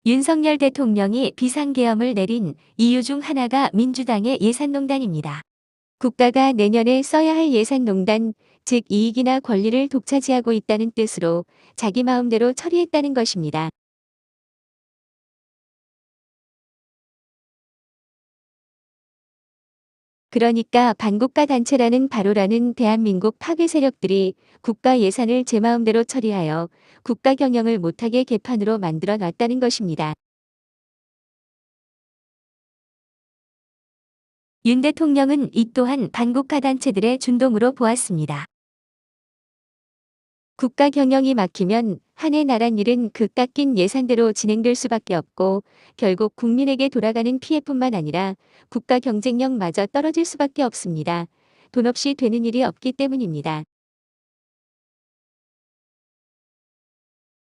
윤석열 대통령이 비상계엄을 내린 이유 중 하나가 민주당의 예산농단입니다. 국가가 내년에 써야 할 예산농단, 즉 이익이나 권리를 독차지하고 있다는 뜻으로 자기 마음대로 처리했다는 것입니다. 그러니까 반국가 단체라는 바로라는 대한민국 파괴 세력들이 국가 예산을 제 마음대로 처리하여 국가 경영을 못하게 개판으로 만들어 놨다는 것입니다. 윤 대통령은 이 또한 반국가 단체들의 준동으로 보았습니다. 국가 경영이 막히면 한 해 나란 일은 그 깎인 예산대로 진행될 수밖에 없고 결국 국민에게 돌아가는 피해뿐만 아니라 국가 경쟁력마저 떨어질 수밖에 없습니다. 돈 없이 되는 일이 없기 때문입니다.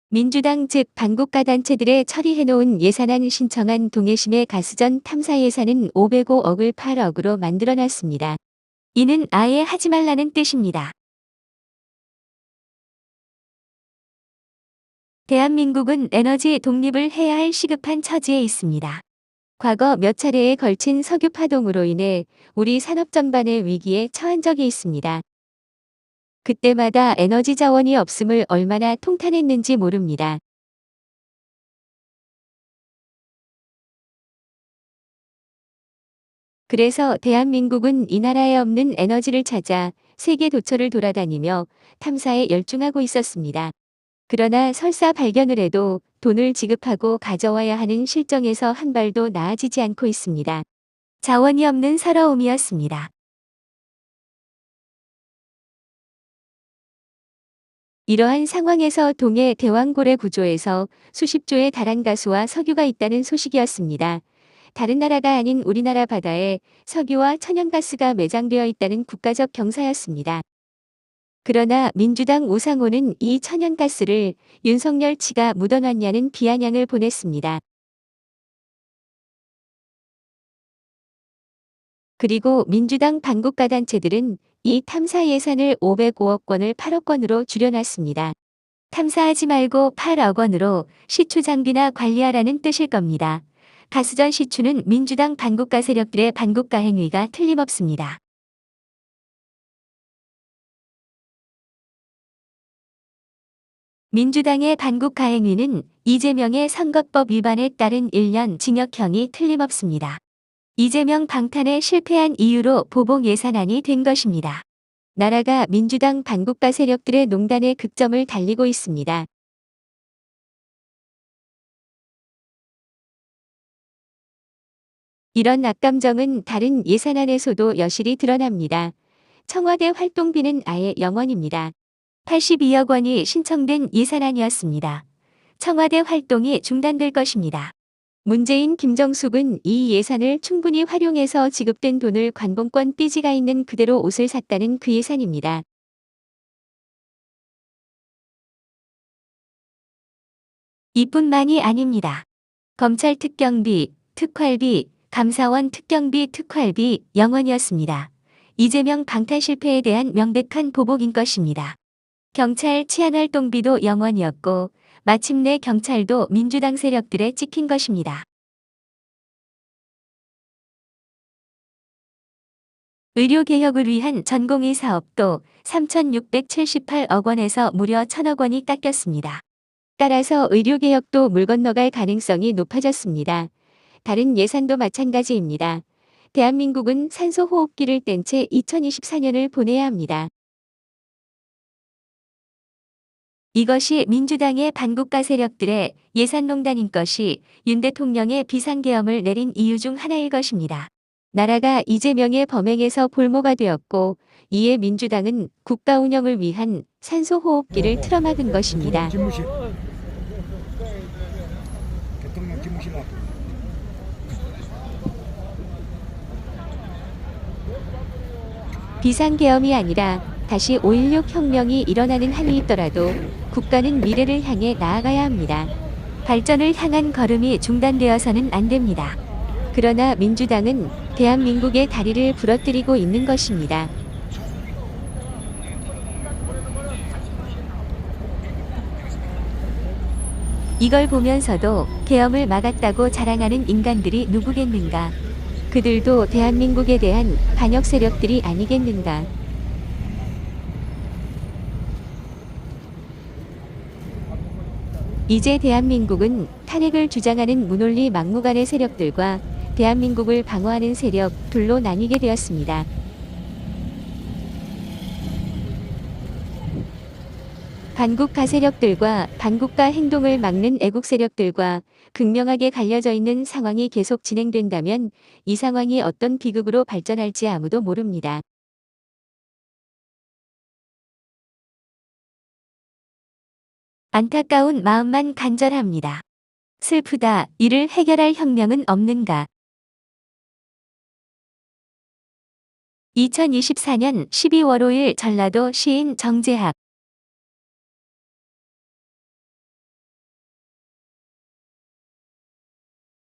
민주당 즉 반국가 단체들의 처리해놓은 예산안 신청한 동해심의 가스전 탐사 예산은 505억을 8억으로 만들어놨습니다. 이는 아예 하지 말라는 뜻입니다. 대한민국은 에너지 독립을 해야 할 시급한 처지에 있습니다. 과거 몇 차례에 걸친 석유 파동으로 인해 우리 산업 전반의 위기에 처한 적이 있습니다. 그때마다 에너지 자원이 없음을 얼마나 통탄했는지 모릅니다. 그래서 대한민국은 이 나라에 없는 에너지를 찾아 세계 도처를 돌아다니며 탐사에 열중하고 있었습니다. 그러나 설사 발견을 해도 돈을 지급하고 가져와야 하는 실정에서 한 발도 나아지지 않고 있습니다. 자원이 없는 서러움이었습니다. 이러한 상황에서 동해 대왕고래 구조에서 수십 조의 달한 가수와 석유가 있다는 소식이었습니다. 다른 나라가 아닌 우리나라 바다에 석유와 천연가스가 매장되어 있다는 국가적 경사였습니다. 그러나 민주당 우상호는 이 천연가스를 윤석열 치가 묻어놨냐는 비아냥을 보냈습니다. 그리고 민주당 반국가 단체들은 이 탐사 예산을 505억 원을 8억 원으로 줄여놨습니다. 탐사하지 말고 8억 원으로 시추 장비나 관리하라는 뜻일 겁니다. 가스전 시추는 민주당 반국가 세력들의 반국가 행위가 틀림없습니다. 민주당의 반국가 행위는 이재명의 선거법 위반에 따른 1년 징역형이 틀림없습니다. 이재명 방탄에 실패한 이유로 보복 예산안이 된 것입니다. 나라가 민주당 반국가 세력들의 농단의 극점을 달리고 있습니다. 이런 악감정은 다른 예산안에서도 여실히 드러납니다. 청와대 활동비는 아예 0원입니다. 82억 원이 신청된 예산안이었습니다. 청와대 활동이 중단될 것입니다. 문재인 김정숙은 이 예산을 충분히 활용해서 지급된 돈을 관봉권 삐지가 있는 그대로 옷을 샀다는 그 예산입니다. 이뿐만이 아닙니다. 검찰 특경비, 특활비, 감사원 특경비, 특활비 0원이었습니다. 이재명 방탄 실패에 대한 명백한 보복인 것입니다. 경찰 치안활동비도 0원이었고 마침내 경찰도 민주당 세력들에 찍힌 것입니다. 의료개혁을 위한 전공의 사업도 3,678억 원에서 무려 1,000억 원이 깎였습니다. 따라서 의료개혁도 물 건너갈 가능성이 높아졌습니다. 다른 예산도 마찬가지입니다. 대한민국은 산소호흡기를 뗀 채 2024년을 보내야 합니다. 이것이 민주당의 반국가 세력들의 예산농단인 것이 윤 대통령의 비상계엄을 내린 이유 중 하나일 것입니다. 나라가 이재명의 범행에서 볼모가 되었고 이에 민주당은 국가 운영을 위한 산소호흡기를 틀어막은 것입니다. 대통령 집무실 앞. 비상계엄이 아니라 다시 5.16 혁명이 일어나는 한이 있더라도 국가는 미래를 향해 나아가야 합니다. 발전을 향한 걸음이 중단되어서는 안 됩니다. 그러나 민주당은 대한민국의 다리를 부러뜨리고 있는 것입니다. 이걸 보면서도 계엄을 막았다고 자랑하는 인간들이 누구겠는가? 그들도 대한민국에 대한 반역 세력들이 아니겠는가? 이제 대한민국은 탄핵을 주장하는 무논리 막무가내 세력들과 대한민국을 방어하는 세력 둘로 나뉘게 되었습니다. 반국가 세력들과 반국가 행동을 막는 애국 세력들과 극명하게 갈려져 있는 상황이 계속 진행된다면 이 상황이 어떤 비극으로 발전할지 아무도 모릅니다. 안타까운 마음만 간절합니다. 슬프다. 이를 해결할 혁명은 없는가? 2024년 12월 5일 전라도 시인 정재학